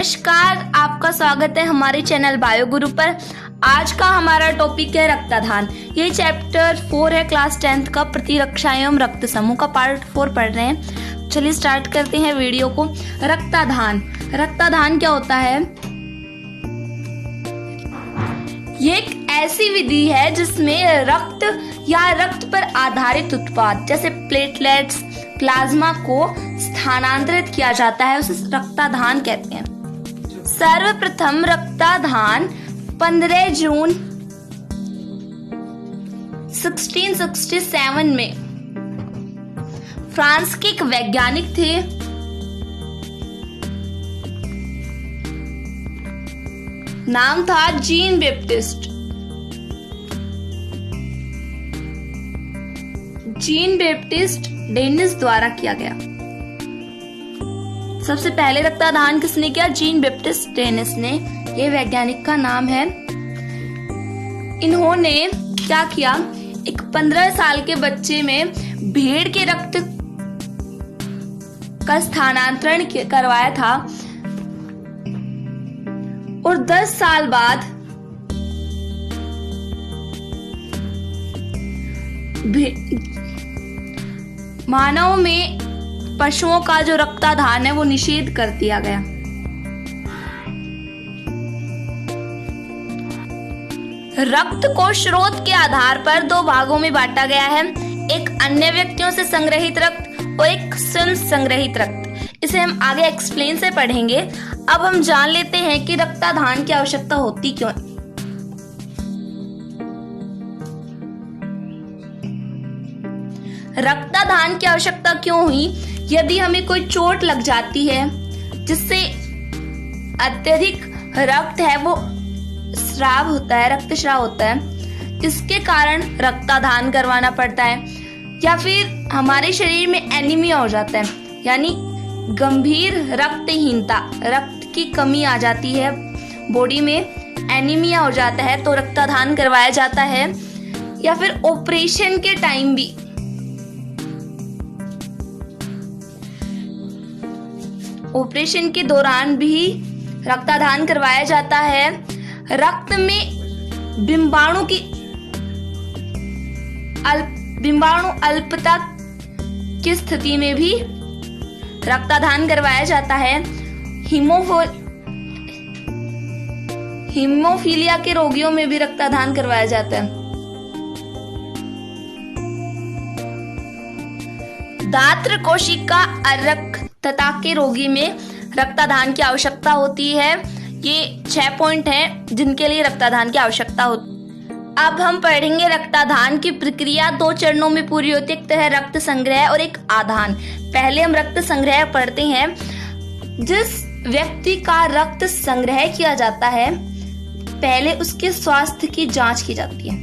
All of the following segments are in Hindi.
नमस्कार, आपका स्वागत है हमारे चैनल बायो गुरु पर। आज का हमारा टॉपिक है रक्तदान। ये चैप्टर 4 है, क्लास 10th का प्रतिरक्षा एवं रक्त समूह का पार्ट 4 पढ़ रहे हैं। चलिए स्टार्ट करते हैं वीडियो को। रक्तदान क्या होता है? ये एक ऐसी विधि है जिसमें रक्त या रक्त पर आधारित उत्पाद जैसे प्लेटलेट्स, प्लाज्मा को स्थानांतरित किया जाता है, उसे रक्तदान कहते हैं। सर्वप्रथम रक्तदान 15 जून 1667 में फ्रांस के एक वैज्ञानिक थे, नाम था जीन बैप्टिस्ट डेनिस द्वारा किया गया। सबसे पहले रक्तदान किसने किया? जीन बैप्टिस्ट डेनिस ने, ये वैज्ञानिक का नाम है। इन्होंने क्या किया? एक 15 साल के बच्चे में भेड़ के रक्त का स्थानांतरण करवाया था और 10 साल बाद मानव में पशुओं का जो रक्तदान है वो निषेध कर दिया गया। रक्त को स्रोत के आधार पर 2 भागों में बांटा गया है, एक अन्य व्यक्तियों से संग्रहित रक्त और एक स्वयं संग्रहित रक्त। इसे हम आगे एक्सप्लेन से पढ़ेंगे। अब हम जान लेते हैं कि रक्तदान की आवश्यकता होती क्यों। रक्तदान की आवश्यकता क्यों हुई? यदि हमें कोई चोट लग जाती है जिससे अत्यधिक रक्त है वो स्राव होता है, रक्तस्राव होता है, इसके कारण रक्तदान करवाना पड़ता है। या फिर हमारे शरीर में एनीमिया हो जाता है, यानी गंभीर रक्तहीनता, रक्त की कमी आ जाती है, बॉडी में एनीमिया हो जाता है तो रक्तदान करवाया जाता है। या फिर ऑपरेशन के टाइम भी ऑपरेशन के दौरान भी रक्तदान करवाया जाता है। रक्त में बिंबाणु अल्पता की स्थिति में भी रक्तदान करवाया जाता है। हीमोफीलिया के रोगियों में भी रक्तदान करवाया जाता है। दात्र कोशिका अरक्तता के रोगी में रक्तदान की आवश्यकता होती है। ये 6 पॉइंट हैं जिनके लिए रक्तदान की आवश्यकता होती है। अब हम पढ़ेंगे रक्तदान की प्रक्रिया 2 चरणों में पूरी होती है। एक तो है रक्त संग्रह और एक आदान। पहले हम रक्त संग्रह पढ़ते हैं। जिस व्यक्ति का रक्त संग्रह किया जाता है पहले उसके स्वास्थ्य की जांच की जाती है।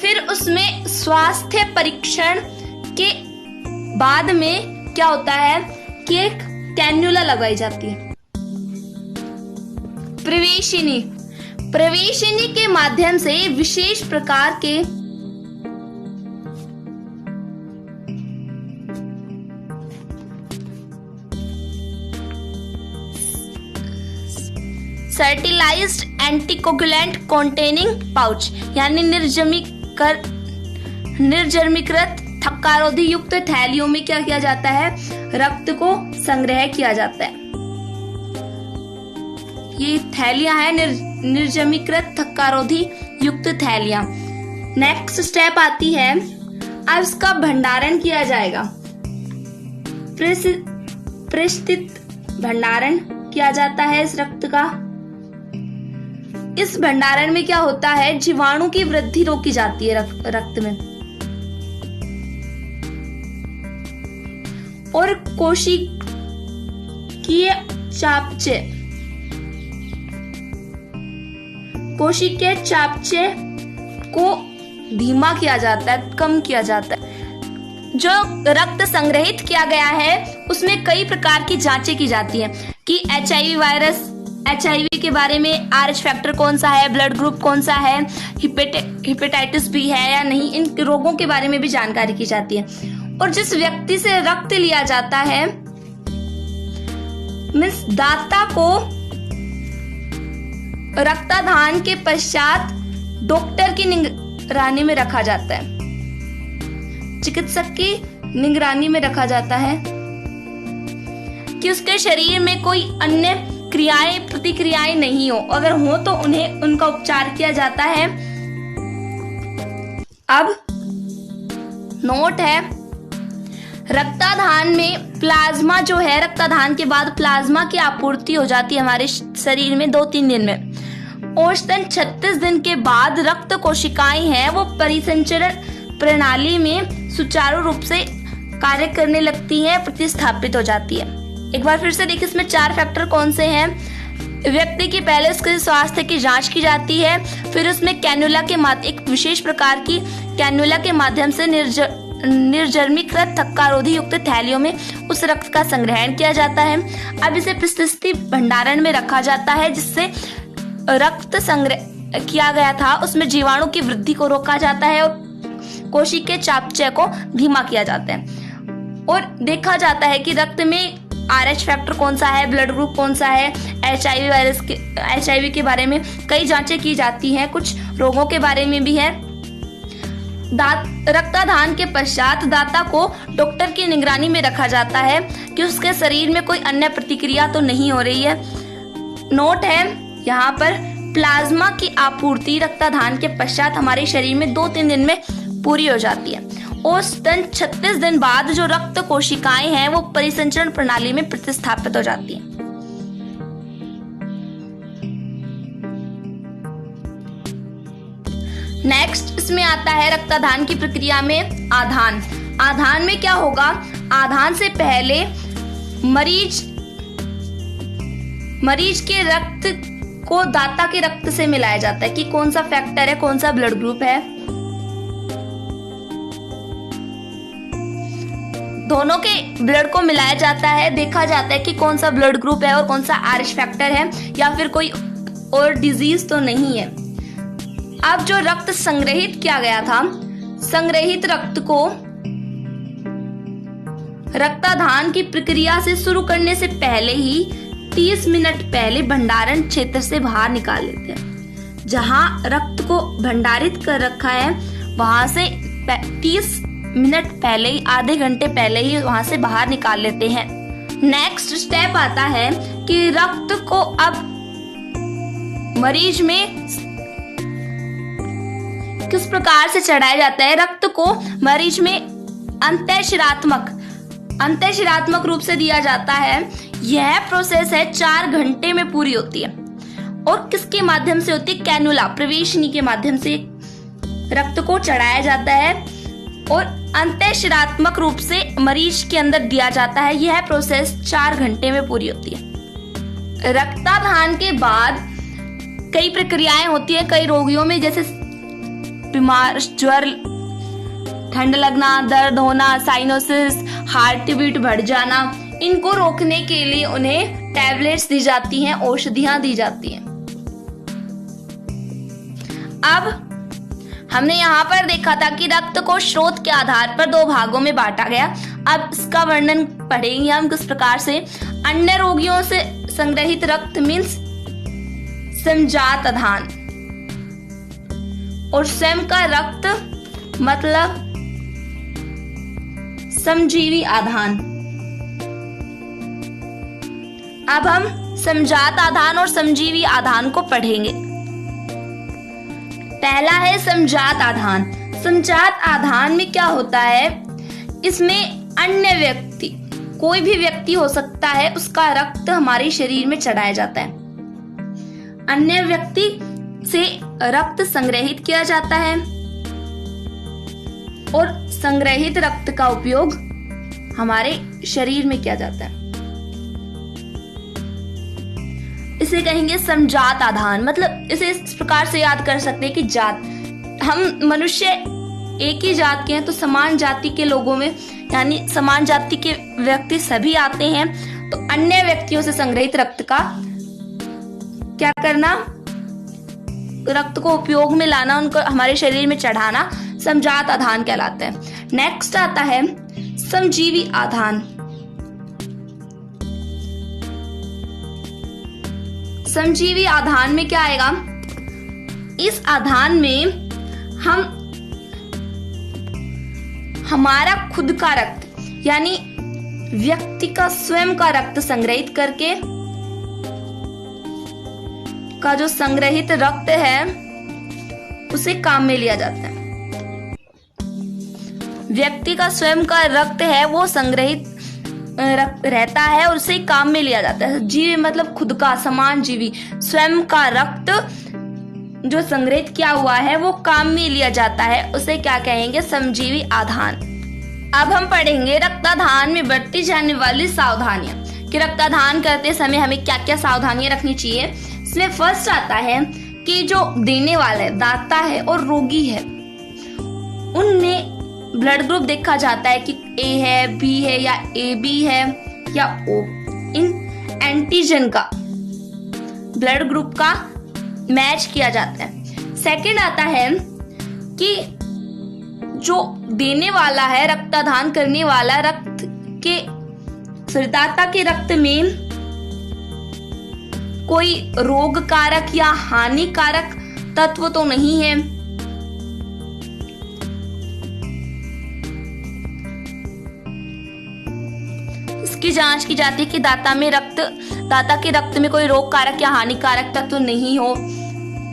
फिर उसमें स्वास्थ्य परीक्षण के बाद में क्या होता है कि एक कैन्युला लगाई जाती है। प्रवेशिनी के माध्यम से विशेष प्रकार के सर्टिलाइज्ड एंटीकोगुलेंट कॉन्टेनिंग पाउच, यानी निर्जमीकृत थक्कारोधी युक्त थैलियों में क्या किया जाता है? रक्त को संग्रह किया जाता है। ये थैलियां हैं निर्जमीकृत थक्कारोधी युक्त थैलियां। नेक्स्ट स्टेप आती है, अब इसका भंडारण किया जाएगा। परिस्थित भंडारण किया जाता है इस रक्त का। इस भंडारण में क्या होता है? जीवाणु की वृद्धि रोकी जाती है रक्त में और कोशिकीय चापचे को धीमा किया जाता है, कम किया जाता है। जो रक्त संग्रहित किया गया है उसमें कई प्रकार की जांचें की जाती हैं कि HIV वायरस, HIV के बारे में RH फैक्टर कौन सा है, ब्लड ग्रुप कौन सा है, हिपेटाइटिस बी है या नहीं, इन रोगों के बारे में भी जानकारी की जाती है। और जिस व्यक्ति से रक्त लिया जाता है मीन्स दाता को रक्तदान के पश्चात डॉक्टर की निगरानी में रखा जाता है, चिकित्सक की निगरानी में रखा जाता है कि उसके शरीर में कोई अन्य क्रियाएं प्रतिक्रियाएं नहीं हो, अगर हो तो उन्हें उनका उपचार किया जाता है। अब नोट है, रक्तदान में प्लाज्मा जो है, रक्तदान के बाद प्लाज्मा की आपूर्ति हो जाती है हमारे शरीर में 2-3 दिन में। औसतन 36 दिन के बाद रक्त कोशिकाएं हैं वो परिसंचरण प्रणाली में सुचारू रूप से कार्य करने लगती हैं, प्रतिस्थापित हो जाती है। एक बार फिर से देखिए इसमें 4 फैक्टर कौन से हैं। व्यक्ति की पहले उसके स्वास्थ्य की जांच की जाती है, फिर उसमें कैनुला के माध्यम, एक विशेष प्रकार की कैनुला के माध्यम से निर्जमीकृत थक्कारोधी युक्त थैलियों में उस रक्त का संग्रहण किया जाता है। अब इसे प्रतिस्थिति भंडारण में रखा जाता है, जिससे रक्त संग्रह किया गया था उसमें जीवाणु की वृद्धि को रोका जाता है और कोशिकीय चयापचय को धीमा किया जाता है। और देखा जाता है कि रक्त में RH फैक्टर कौन सा है, ब्लड ग्रुप कौन सा है, HIV के बारे में कई जांचें की जाती हैं, कुछ रोगों के बारे में भी है। रक्तदान के पश्चात दाता को डॉक्टर की निगरानी में रखा जाता है कि उसके शरीर में कोई अन्य प्रतिक्रिया तो नहीं हो रही है। नोट है यहाँ पर, प्लाज्मा की आपूर्ति रक्तदान के पश्चात हमारे शरीर में 2-3 दिन में पूरी हो जाती है। औसतन 36 दिन बाद जो रक्त कोशिकाएं हैं वो परिसंचरण प्रणाली में प्रतिस्थापित हो जाती हैं। नेक्स्ट इसमें आता है रक्तदान की प्रक्रिया में आधान। आधान में क्या होगा, आधान से पहले मरीज के रक्त को दाता के रक्त से मिलाया जाता है कि कौन सा फैक्टर है, कौन सा ब्लड ग्रुप है। दोनों के ब्लड को मिलाया जाता है, देखा जाता है कि कौन सा ब्लड ग्रुप है और कौन सा RH फैक्टर है या फिर कोई और डिजीज तो नहीं है। अब जो रक्त संग्रहित किया गया था, संग्रहित रक्त को रक्तदान की प्रक्रिया से शुरू करने से पहले ही 30 मिनट पहले भंडारण क्षेत्र से बाहर निकाल लेते हैं। जहां रक्त को भंडारित कर रखा है वहां से 30 मिनट पहले ही, आधे घंटे पहले ही वहां से बाहर निकाल लेते हैं। नेक्स्ट स्टेप आता है कि रक्त को अब मरीज में किस प्रकार से चढ़ाया जाता है। रक्त को मरीज में अंतःशिरात्मक रूप से दिया जाता है। यह प्रोसेस है 4 घंटे में पूरी होती है और किसके माध्यम से होती है, कैनुला प्रवेशनी के माध्यम से रक्त को चढ़ाया जाता है और अंतःशिरात्मक रूप से मरीज के अंदर दिया जाता है। यह प्रोसेस 4 घंटे में पूरी होती है। रक्तदान के बाद कई प्रक्रियाएं होती है कई रोगियों में, जैसे बीमार, ज्वर, ठंड लगना, दर्द होना, साइनोसिस, हार्ट बीट बढ़ जाना, इनको रोकने के लिए उन्हें टैबलेट्स दी जाती हैं, औषधियां दी जाती हैं। अब हमने यहाँ पर देखा था कि रक्त को स्रोत के आधार पर 2 भागों में बांटा गया। अब इसका वर्णन पढ़ेंगे हम किस प्रकार से। अन्य रोगियों से संग्रहित रक्त मीन्स संजात आधान, और स्वयं का रक्त मतलब समजीवी आधान। अब हम समजात आधान और समजीवी आधान को पढ़ेंगे। पहला है समजात आधान। समजात आधान में क्या होता है, इसमें अन्य व्यक्ति, कोई भी व्यक्ति हो सकता है, उसका रक्त हमारे शरीर में चढ़ाया जाता है। अन्य व्यक्ति से रक्त संग्रहित किया जाता है और संग्रहित रक्त का उपयोग हमारे शरीर में किया जाता है। इसे कहेंगे समजात आधान। मतलब इसे इस प्रकार से याद कर सकते हैं कि जात, हम मनुष्य एक ही जात के हैं, तो समान जाति के लोगों में यानी समान जाति के व्यक्ति सभी आते हैं। तो अन्य व्यक्तियों से संग्रहित रक्त का क्या करना, रक्त को उपयोग में लाना, उनको हमारे शरीर में चढ़ाना समजात आधान कहलाता है। नेक्स्ट आता है समजीवी आधान। समजीवी आधान में क्या आएगा? इस आधान में हमारा खुद का रक्त यानी व्यक्ति का स्वयं का रक्त संग्रहित करके का जो संग्रहित रक्त है उसे काम में लिया जाता है। व्यक्ति का स्वयं का रक्त है वो संग्रहित रहता है और उसे काम में लिया जाता है। जीवी मतलब खुद का, समान जीवी, स्वयं का रक्त जो संग्रहित किया हुआ है वो काम में लिया जाता है, उसे क्या कहेंगे? समजीवी आधान। अब हम पढ़ेंगे रक्तदान में बरती जाने वाली सावधानियां कि रक्तदान करते समय हमें क्या क्या सावधानियां रखनी चाहिए। इसमें फर्स्ट आता है कि जो देने वाला है, दाता है और रोगी है, उनमें ब्लड ग्रुप देखा जाता है कि ए है, बी है या ए बी है या ओ। इन एंटीजन का ब्लड ग्रुप का मैच किया जाता है। सेकंड आता है कि जो देने वाला है, रक्तदान करने वाला, दाता के रक्त में कोई रोग कारक या हानिकारक तत्व तो नहीं है। इसकी जांच की जाती है कि दाता के रक्त में कोई रोग कारक या हानिकारक तत्व नहीं हो।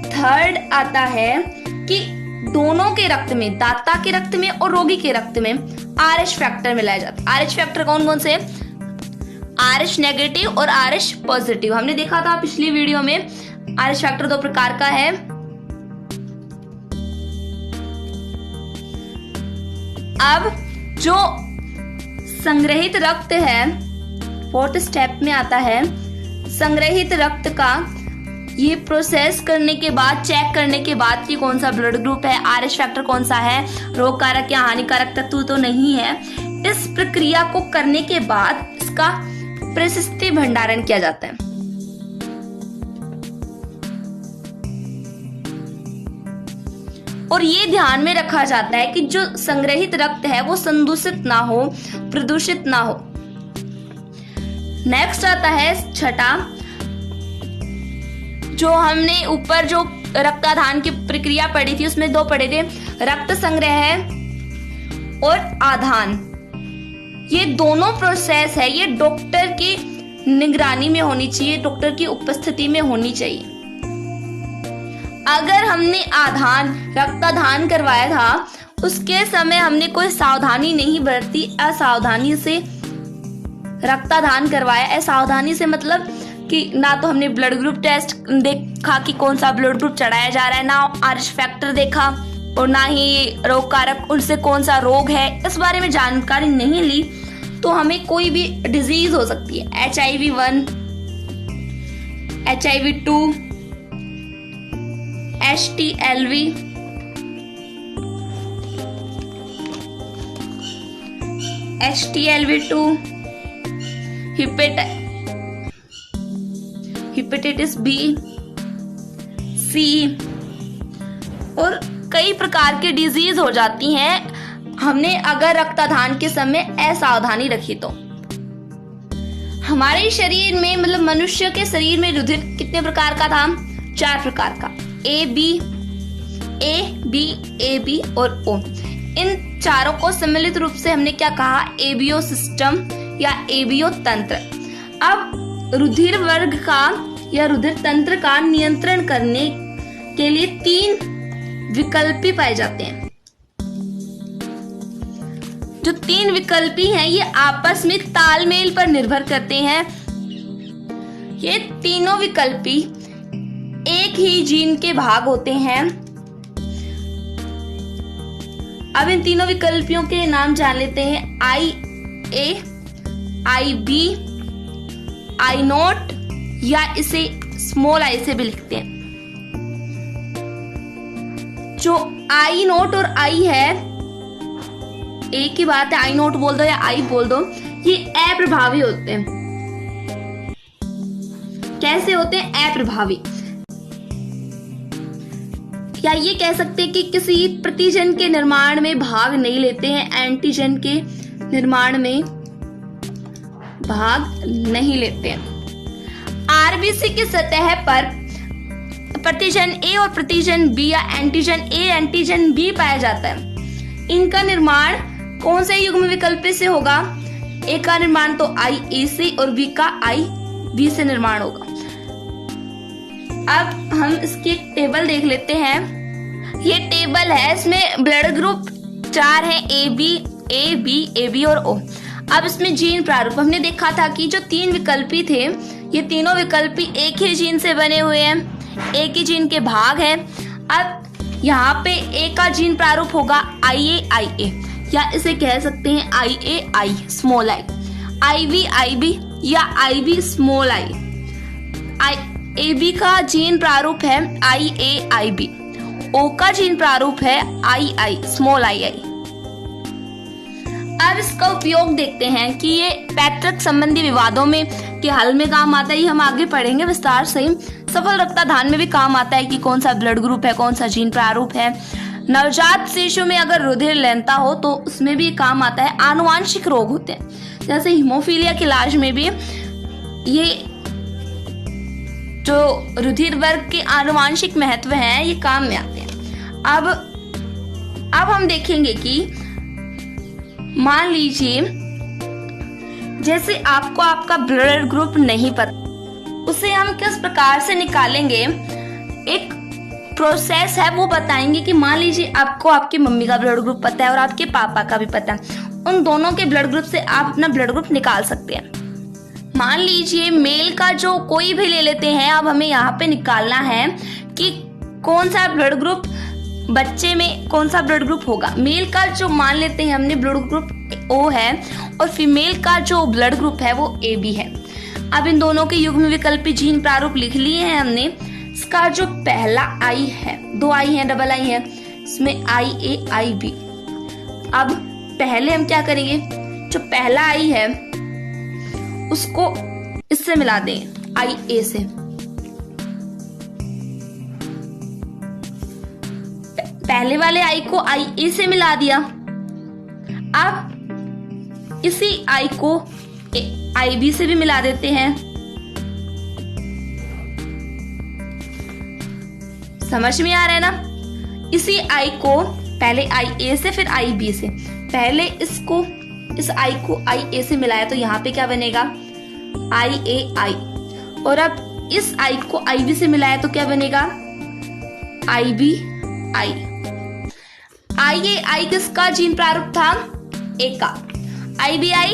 थर्ड आता है कि दोनों के रक्त में, दाता के रक्त में और रोगी के रक्त में RH फैक्टर मिलाया जाता है। RH फैक्टर कौन कौन से? RH नेगेटिव और RH पॉजिटिव। हमने देखा था पिछली वीडियो में RH फैक्टर 2 प्रकार का है। अब जो संग्रहित रक्त है, फोर्थ स्टेप में आता है संग्रहित रक्त का ये प्रोसेस करने के बाद, चेक करने के बाद कि कौन सा ब्लड ग्रुप है, RH फैक्टर कौन सा है, रोग कारक या हानिकारक तत्व तो नहीं है। इस प्रक्रिया को करने के बाद इसका प्रशिस्ति भंडारण किया जाता है। और ये ध्यान में रखा जाता है कि जो संग्रहित रक्त है वो संदूषित ना हो, प्रदूषित ना हो। नेक्स्ट आता है छठा, जो हमने ऊपर जो रक्तदान की प्रक्रिया पढ़ी थी उसमें 2 पढ़े थे, रक्त संग्रह और आधान। ये दोनों प्रोसेस है, ये डॉक्टर की निगरानी में होनी चाहिए, डॉक्टर की उपस्थिति में होनी चाहिए। अगर हमने रक्तदान करवाया था, उसके समय हमने कोई सावधानी नहीं बरती, असावधानी से रक्तदान करवाया, असावधानी से मतलब कि ना तो हमने ब्लड ग्रुप टेस्ट देखा कि कौन सा ब्लड ग्रुप चढ़ाया जा रहा है, ना RH फैक्टर देखा और ना ही रोग कारक, उनसे कौन सा रोग है, इस बारे में जानकारी नहीं ली, तो हमें कोई भी डिजीज हो सकती है। HIV1, HIV2, HTLV, HTLV2, hepatitis B, C और कई प्रकार की डिजीज हो जाती हैं हमने अगर रक्तदान के समय असावधानी रखी तो। हमारे शरीर में मतलब मनुष्य के शरीर में रुधिर कितने प्रकार का था? 4 प्रकार का, A, B और O। इन चारों को सम्मिलित रूप से हमने क्या कहा? ABO सिस्टम या ABO तंत्र। अब रुधिर वर्ग का या रुधिर तंत्र का नियंत्रण करने के लिए 3 विकल्पी पाए जाते हैं। जो 3 विकल्पी हैं ये आपस में तालमेल पर निर्भर करते हैं। ये तीनों विकल्पी एक ही जीन के भाग होते हैं। अब इन तीनों विकल्पियों के नाम जान लेते हैं। IA, IB, I0 या इसे स्मॉल I से भी लिखते हैं। जो I0 और I है, एक ही बात है, I0 बोल दो या I बोल दो, ये अप्रभावी होते हैं। कैसे होते हैं? अप्रभावी, या ये कह सकते हैं कि किसी प्रतिजन के निर्माण में भाग नहीं लेते हैं, एंटीजन के निर्माण में भाग नहीं लेते हैं। आरबीसी की सतह पर प्रतिजन ए और प्रतिजन बी या एंटीजन ए एंटीजन बी पाया जाता है। इनका निर्माण कौन से युग्म विकल्प से होगा? ए का निर्माण तो IA से और बी का IB से निर्माण होगा। अब हम इसकी एक टेबल देख लेते हैं। ये टेबल है, इसमें ब्लड ग्रुप 4 है, AB और O। अब इसमें जीन प्रारूप हमने देखा था कि जो 3 विकल्पी थे, ये तीनों विकल्पी एक ही जीन से बने हुए हैं, एक ही जीन के भाग हैं। अब यहाँ पे ए का जीन प्रारूप होगा IA या इसे कह सकते हैं IAI स्मॉल i, IB या IB स्मॉल i। AB का जीन प्रारूप है IAIB, O का जीन प्रारूप है II स्मॉल II। अब इसका उपयोग देखते हैं कि ये पैतृक संबंधी विवादों में के हल में काम आता है। ये हम आगे पढ़ेंगे विस्तार से। सफल रक्तदान में भी काम आता है कि कौन सा ब्लड ग्रुप है, कौन सा जीन प्रारूप है। नवजात शिशु में अगर रुधिर लेनता हो तो उसमें भी काम आता है। आनुवांशिक रोग होते हैं जैसे हीमोफीलिया के इलाज में भी ये जो रुधिर वर्ग के आनुवांशिक महत्व हैं ये काम में आते हैं। अब हम देखेंगे कि मान लीजिए जैसे आपको आपका ब्लड ग्रुप नहीं पता, उसे हम किस प्रकार से निकालेंगे, एक प्रोसेस है वो बताएंगे कि मान लीजिए आपको आपकी मम्मी का ब्लड ग्रुप पता है और आपके पापा का भी पता है, उन दोनों के ब्लड ग्रुप से आप अपना ब्लड ग्रुप निकाल सकते हैं। मान लीजिए मेल का जो कोई भी ले लेते हैं, अब हमें यहाँ पे निकालना है कि कौन सा ब्लड ग्रुप बच्चे में कौन सा ब्लड ग्रुप होगा। मेल का जो मान लेते हैं हमने ब्लड ग्रुप O है और फीमेल का जो ब्लड ग्रुप है वो AB है। अब इन दोनों के युग्म विकल्पी जीन प्रारूप लिख लिए हैं हमने। इसका जो पहला I है, 2 I है, डबल I है, इसमें IAIB। अब पहले हम क्या करेंगे, जो पहला I है उसको इससे मिला दें IA से। पहले वाले I को IA से मिला दिया। अब इसी I को IB से भी मिला देते हैं। समझ में आ रहा है ना? इसी I को पहले IA से फिर IB से, पहले इसको इस I को IA से मिलाया तो यहाँ पे क्या बनेगा IAI, और अब इस I को IB से मिलाया तो क्या बनेगा IBI। IAI किसका जीन प्रारूप था? A का। IBI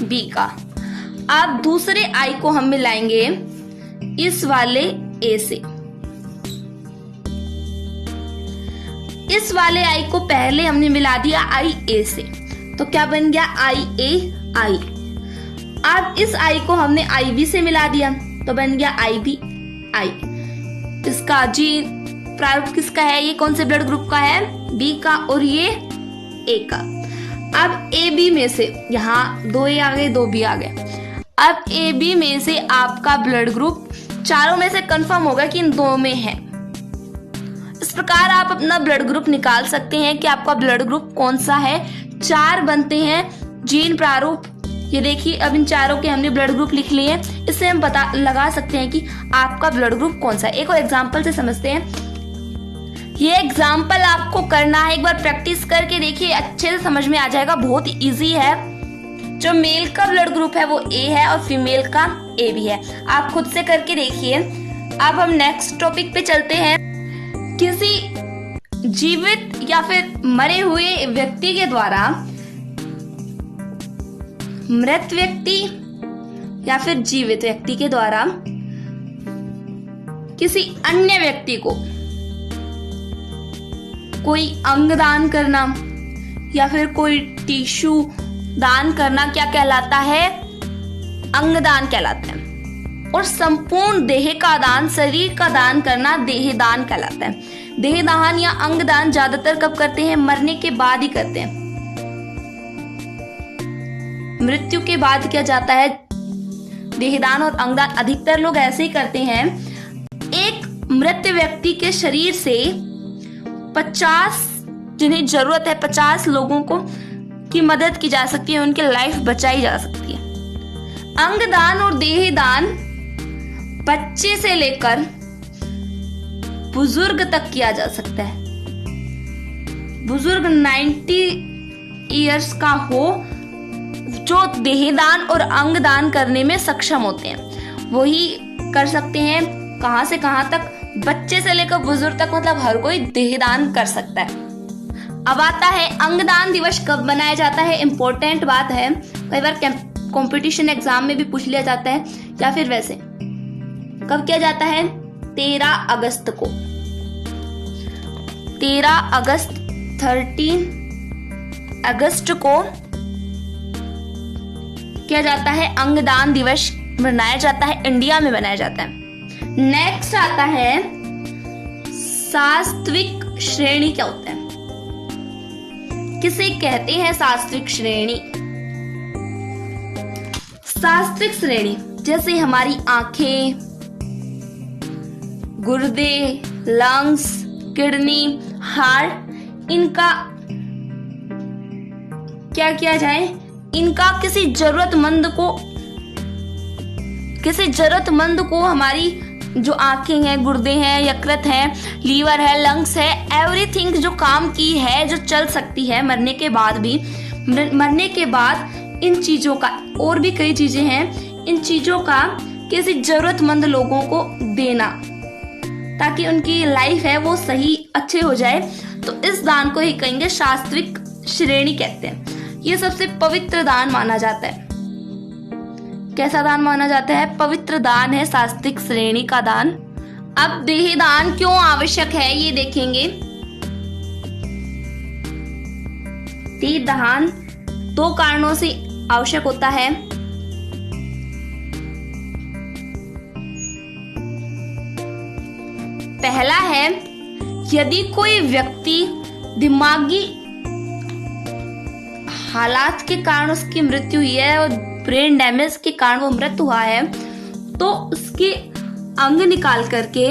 B का। अब दूसरे I को हम मिलाएंगे इस वाले A से। इस वाले I को पहले हमने मिला दिया IA से, तो क्या बन गया IAI। अब इस I को हमने IB से मिला दिया तो बन गया IBI। इसका जीन प्रारूप किसका है? ये कौन से ब्लड ग्रुप का है? B का, और ये A का। अब AB में से, यहाँ 2 A आ गए, 2 B आ गए। अब AB में से आपका ब्लड ग्रुप चारों में से कंफर्म होगा कि इन 2 में है। इस प्रकार आप अपना ब्लड ग्रुप निकाल सकते हैं कि आपका ब्लड ग्रुप कौन सा है। 4 बनते हैं जीन प्रारूप। ये देखिए, अब इन चारों के हमने ब्लड ग्रुप लिख लिए हैं। इससे हम पता लगा सकते हैं कि आपका ब्लड ग्रुप कौन सा है। एक और एग्जाम्पल से समझते हैं। ये एग्जाम्पल आपको करना है, एक बार प्रैक्टिस करके देखिए, अच्छे से समझ में आ जाएगा, बहुत इजी है। जो मेल का ब्लड ग्रुप है वो A है और फीमेल का AB है। आप खुद से करके देखिए। अब हम नेक्स्ट टॉपिक पे चलते हैं। किसी जीवित या फिर मरे हुए व्यक्ति के द्वारा मृत व्यक्ति या फिर जीवित व्यक्ति के द्वारा किसी अन्य व्यक्ति को कोई अंग दान करना या फिर कोई टिश्यू दान करना क्या कहलाता है? अंग दान कहलाता है। और संपूर्ण देह का दान, शरीर का दान करना देह दान कहलाता है। देह दान या अंग दान ज्यादातर कब करते हैं? मरने के बाद ही करते हैं। मृत्यु के बाद किया जाता है देहदान और अंगदान। अधिकतर लोग ऐसे ही करते हैं। एक मृत व्यक्ति के शरीर से 50, जिन्हें जरूरत है 50 लोगों को की मदद की जा सकती है, उनकी लाइफ बचाई जा सकती है। अंगदान और देहदान बच्चे से लेकर बुजुर्ग तक किया जा सकता है। बुजुर्ग 90 इयर्स का हो जो देहदान और अंगदान करने में सक्षम होते हैं, वही कर सकते हैं। कहां से कहां तक? बच्चे से लेकर बुजुर्ग तक, मतलब हर कोई देहदान कर सकता है। अब आता है अंगदान दिवस कब मनाया जाता है। इंपॉर्टेंट बात है, कई बार कंपटीशन एग्जाम में भी पूछ लिया जाता है, या फिर वैसे कब किया जाता है? 13 अगस्त को। 13 अगस्त 13 अगस्त को किया जाता है अंगदान दिवस, मनाया जाता है, इंडिया में मनाया जाता है। नेक्स्ट आता है सात्विक श्रेणी। क्या होता है? किसे कहते हैं सात्विक श्रेणी? सात्विक श्रेणी जैसे हमारी आंखें, गुर्दे, लंग्स, किडनी, हार्ट, इनका क्या किया जाए? इनका किसी जरूरतमंद को हमारी जो आंखें हैं, गुर्दे हैं, यकृत है, लीवर है, लंग्स है, एवरीथिंग जो काम की है, जो चल सकती है मरने के बाद भी, मरने के बाद इन चीजों का, और भी कई चीजें हैं, इन चीजों का किसी जरूरतमंद लोगों को देना ताकि उनकी लाइफ है वो सही अच्छे हो जाए। तो इस दान को ही कहेंगे सात्विक श्रेणी कहते हैं। ये सबसे पवित्र दान माना जाता है। कैसा दान माना जाता है? पवित्र दान है सात्विक श्रेणी का दान। अब देहदान क्यों आवश्यक है ये देखेंगे। देहदान 2 कारणों से आवश्यक होता है। पहला है, यदि कोई व्यक्ति दिमागी हालात के कारण उसकी मृत्यु हुई है और ब्रेन डैमेज के कारण वो मृत हुआ है, तो उसके अंग निकाल करके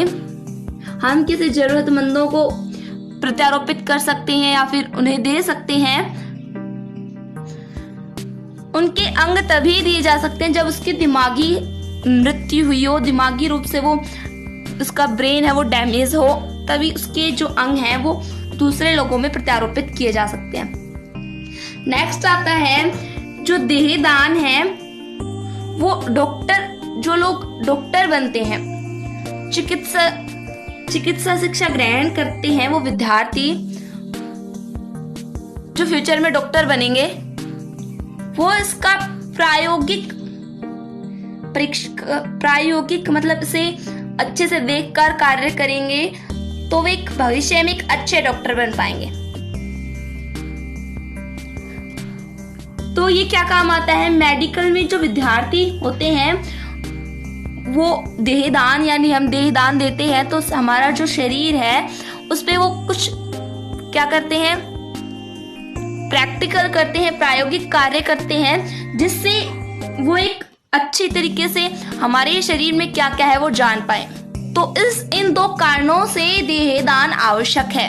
हम किसी जरूरतमंदों को प्रत्यारोपित कर सकते हैं या फिर उन्हें दे सकते हैं। उनके अंग तभी दिए जा सकते हैं जब उसकी दिमागी मृत्यु हुई हो, दिमागी रूप से वो उसका ब्रेन है वो डैमेज हो, तभी उसके जो अंग हैं वो दूसरे लोगों में प्रत्यारोपित किए जा सकते हैं। नेक्स्ट आता है जो देहदान है वो डॉक्टर, जो लोग डॉक्टर बनते हैं, चिकित्सा शिक्षा ग्रहण करते हैं, वो विद्यार्थी जो फ्यूचर में डॉक्टर बनेंगे, वो इसका प्रायोगिक मतलब इसे अच्छे से देखकर कार्य करेंगे तो वे भविष्य में एक अच्छे डॉक्टर बन पाएंगे। तो ये क्या काम आता है? मेडिकल में जो विद्यार्थी होते हैं वो देहदान, यानी हम देहदान देते हैं तो हमारा जो शरीर है उस पे वो कुछ क्या करते हैं? प्रैक्टिकल करते हैं, प्रायोगिक कार्य करते हैं, जिससे वो एक अच्छी तरीके से हमारे शरीर में क्या क्या है वो जान पाए। तो इन 2 कारणों से देहदान आवश्यक है।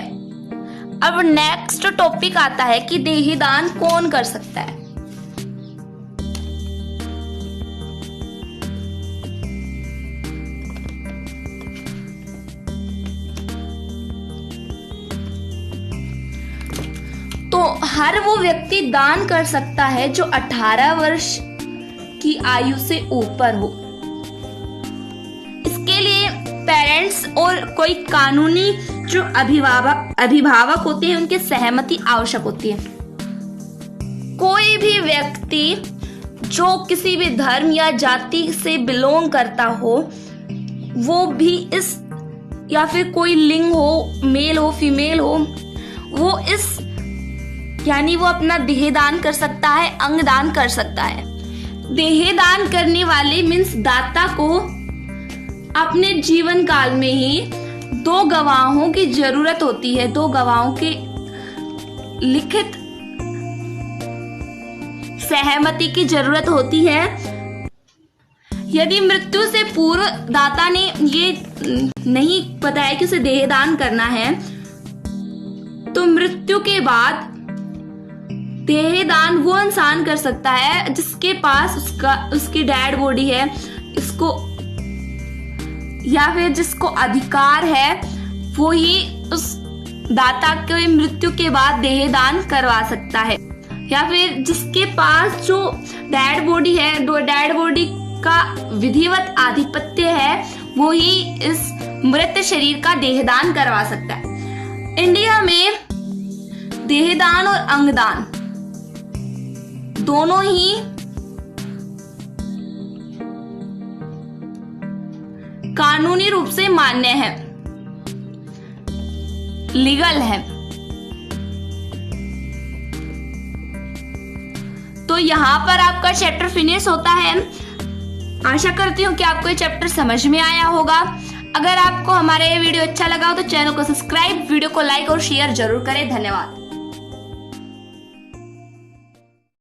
अब नेक्स्ट टॉपिक आता है कि देहदान कौन कर सकता है। तो हर वो व्यक्ति दान कर सकता है जो 18 वर्ष की आयु से ऊपर हो। इसके लिए पेरेंट्स और कोई कानूनी जो अभिभावक होते हैं उनकी सहमति आवश्यक होती है। कोई भी व्यक्ति जो किसी भी धर्म या जाति से बिलोंग करता हो, वो भी इस, या फिर कोई लिंग हो, मेल हो, फीमेल हो, वो इस, यानी वो अपना देहदान कर सकता है, अंगदान कर सकता है। देहदान करने वाले मीन्स दाता को अपने जीवन काल में ही 2 गवाहों की जरूरत होती है, 2 गवाहों की लिखित सहमति की जरूरत होती है। यदि मृत्यु से पूर्व दाता ने ये नहीं बताया कि उसे देहदान करना है, तो मृत्यु के बाद देहदान वो इंसान कर सकता है जिसके पास उसकी डेड बॉडी है, इसको या फिर जिसको अधिकार है वो ही उस दाता के मृत्यु के बाद देहदान करवा सकता है, या फिर जिसके पास जो डेड बॉडी है, डेड बॉडी का विधिवत आधिपत्य है, वो ही इस मृत शरीर का देहदान करवा सकता है। इंडिया में देहदान और अंगदान दोनों ही कानूनी रूप से मान्य है, लीगल है। तो यहाँ पर आपका चैप्टर फिनिश होता है। आशा करती हूँ कि आपको ये चैप्टर समझ में आया होगा। अगर आपको हमारा ये वीडियो अच्छा लगा हो तो चैनल को सब्सक्राइब, वीडियो को लाइक और शेयर जरूर करें। धन्यवाद।